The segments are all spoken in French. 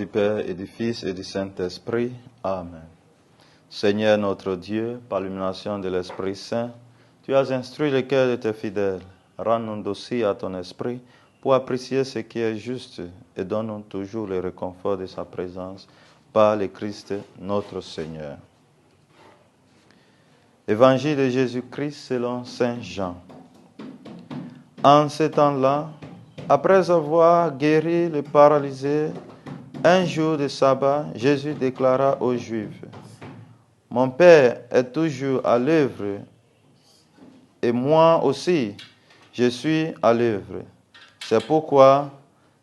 du Père et du Fils et du Saint-Esprit. Amen. Seigneur notre Dieu, par l'illumination de l'Esprit Saint, tu as instruit le cœur de tes fidèles. Rends-nous dociles à ton esprit pour apprécier ce qui est juste et donne-nous toujours le réconfort de sa présence par le Christ notre Seigneur. Évangile de Jésus-Christ selon Saint Jean. En ce temps-là, après avoir guéri le paralysé, un jour de sabbat, Jésus déclara aux Juifs, « Mon Père est toujours à l'œuvre, et moi aussi, je suis à l'œuvre. » C'est pourquoi,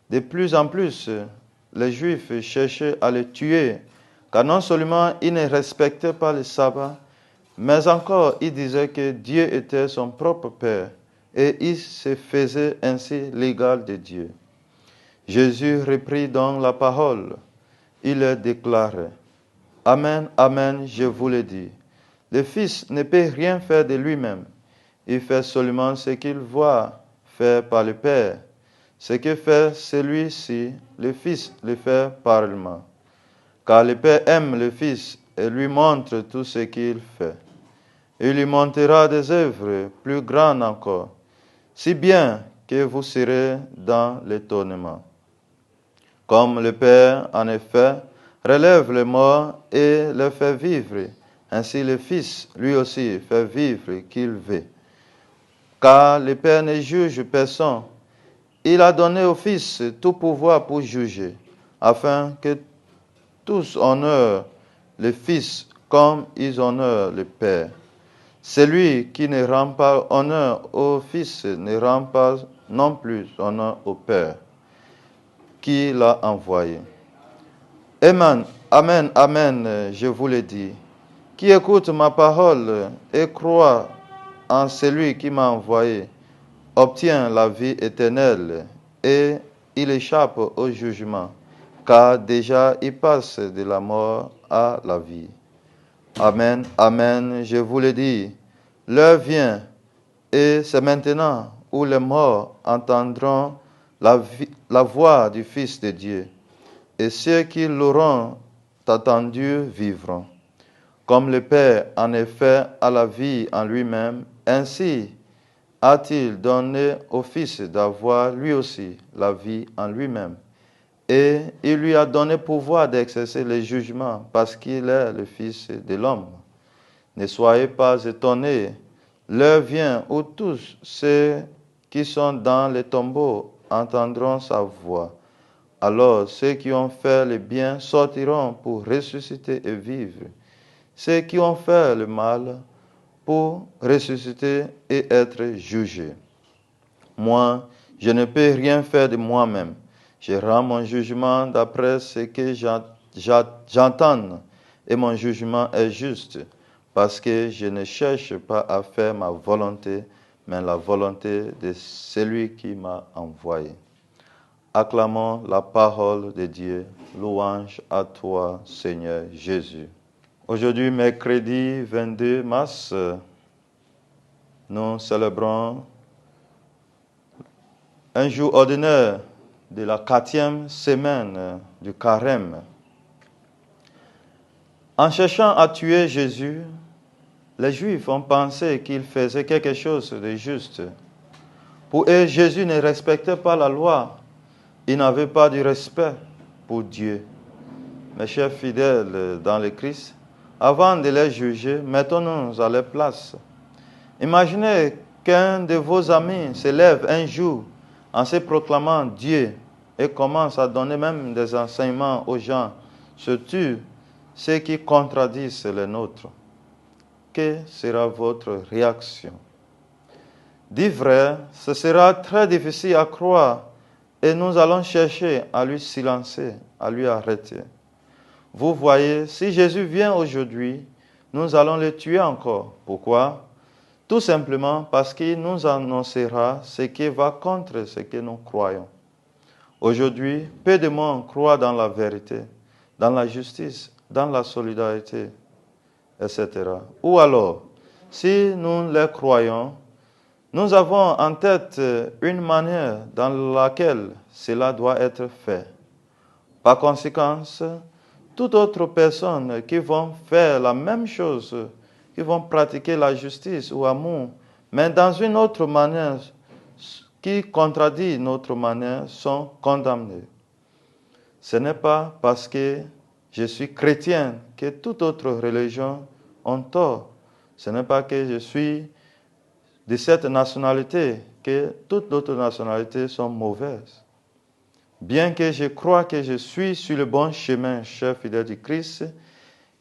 de plus en plus, les Juifs cherchaient à le tuer, car non seulement ils ne respectaient pas le sabbat, mais encore ils disaient que Dieu était son propre Père, et il se faisait ainsi l'égal de Dieu. Jésus reprit donc la parole. Il leur déclarait, « Amen, Amen, je vous le dis. Le Fils ne peut rien faire de lui-même. Il fait seulement ce qu'il voit faire par le Père. Ce que fait celui-ci, le Fils le fait pareillement. Car le Père aime le Fils et lui montre tout ce qu'il fait. Il lui montrera des œuvres plus grandes encore, si bien que vous serez dans l'étonnement. Comme le Père, en effet, relève les morts et les fait vivre, ainsi le Fils, lui aussi, fait vivre qu'il veut. Car le Père ne juge personne. Il a donné au Fils tout pouvoir pour juger, afin que tous honorent le Fils comme ils honorent le Père. Celui qui ne rend pas honneur au Fils ne rend pas non plus honneur au Père qui l'a envoyé. Amen, Amen, Amen, je vous le dis. Qui écoute ma parole et croit en celui qui m'a envoyé, obtient la vie éternelle et il échappe au jugement, car déjà il passe de la mort à la vie. Amen, Amen, je vous le dis. L'heure vient et c'est maintenant où les morts entendront la voix du Fils de Dieu. Et ceux qui l'auront attendu vivront. Comme le Père, en effet, a la vie en lui-même, ainsi a-t-il donné au Fils d'avoir lui aussi la vie en lui-même. Et il lui a donné pouvoir d'exercer le jugement parce qu'il est le Fils de l'homme. Ne soyez pas étonnés, l'heure vient où tous ceux qui sont dans les tombeaux entendront sa voix. Alors ceux qui ont fait le bien sortiront pour ressusciter et vivre. Ceux qui ont fait le mal pour ressusciter et être jugés. Moi, je ne peux rien faire de moi-même. Je rends mon jugement d'après ce que j'entends et mon jugement est juste parce que je ne cherche pas à faire ma volonté, mais la volonté de celui qui m'a envoyé. Acclamons la parole de Dieu. Louange à toi, Seigneur Jésus. Aujourd'hui, mercredi 22 mars, nous célébrons un jour ordinaire de la 4e semaine du Carême. En cherchant à tuer Jésus, les Juifs ont pensé qu'il faisait quelque chose de juste. Pour eux, Jésus ne respectait pas la loi. Il n'avait pas de respect pour Dieu. Mes chers fidèles dans le Christ, avant de les juger, mettons-nous à leur place. Imaginez qu'un de vos amis se lève un jour en se proclamant Dieu et commence à donner même des enseignements aux gens, surtout ceux qui contredisent les nôtres. Quelle sera votre réaction? Dit vrai, ce sera très difficile à croire et nous allons chercher à lui silencer, à lui arrêter. Vous voyez, si Jésus vient aujourd'hui, nous allons le tuer encore. Pourquoi? Tout simplement parce qu'il nous annoncera ce qui va contre ce que nous croyons. Aujourd'hui, peu de monde croit dans la vérité, dans la justice, dans la solidarité, etc. Ou alors, si nous les croyons, nous avons en tête une manière dans laquelle cela doit être fait. Par conséquent, toute autre personne qui vont faire la même chose, qui vont pratiquer la justice ou l'amour, mais dans une autre manière qui contradit notre manière, sont condamnés. Ce n'est pas parce que je suis chrétien que toute autre religion ont tort. Ce n'est pas que je suis de cette nationalité que toutes autres nationalités sont mauvaises. Bien que je croie que je suis sur le bon chemin, cher fidèle du Christ,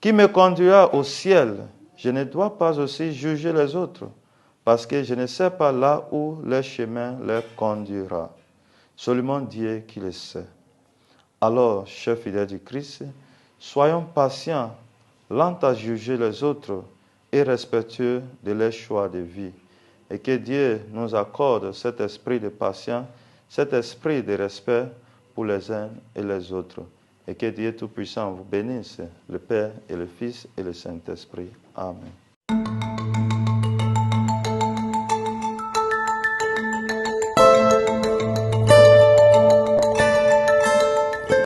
qui me conduira au ciel, je ne dois pas aussi juger les autres, parce que je ne sais pas là où le chemin les conduira. Seulement Dieu qui le sait. Alors, cher fidèle du Christ, soyons patients, lents à juger les autres et respectueux de leurs choix de vie. Et que Dieu nous accorde cet esprit de patience, cet esprit de respect pour les uns et les autres. Et que Dieu Tout-Puissant vous bénisse, le Père et le Fils et le Saint-Esprit. Amen.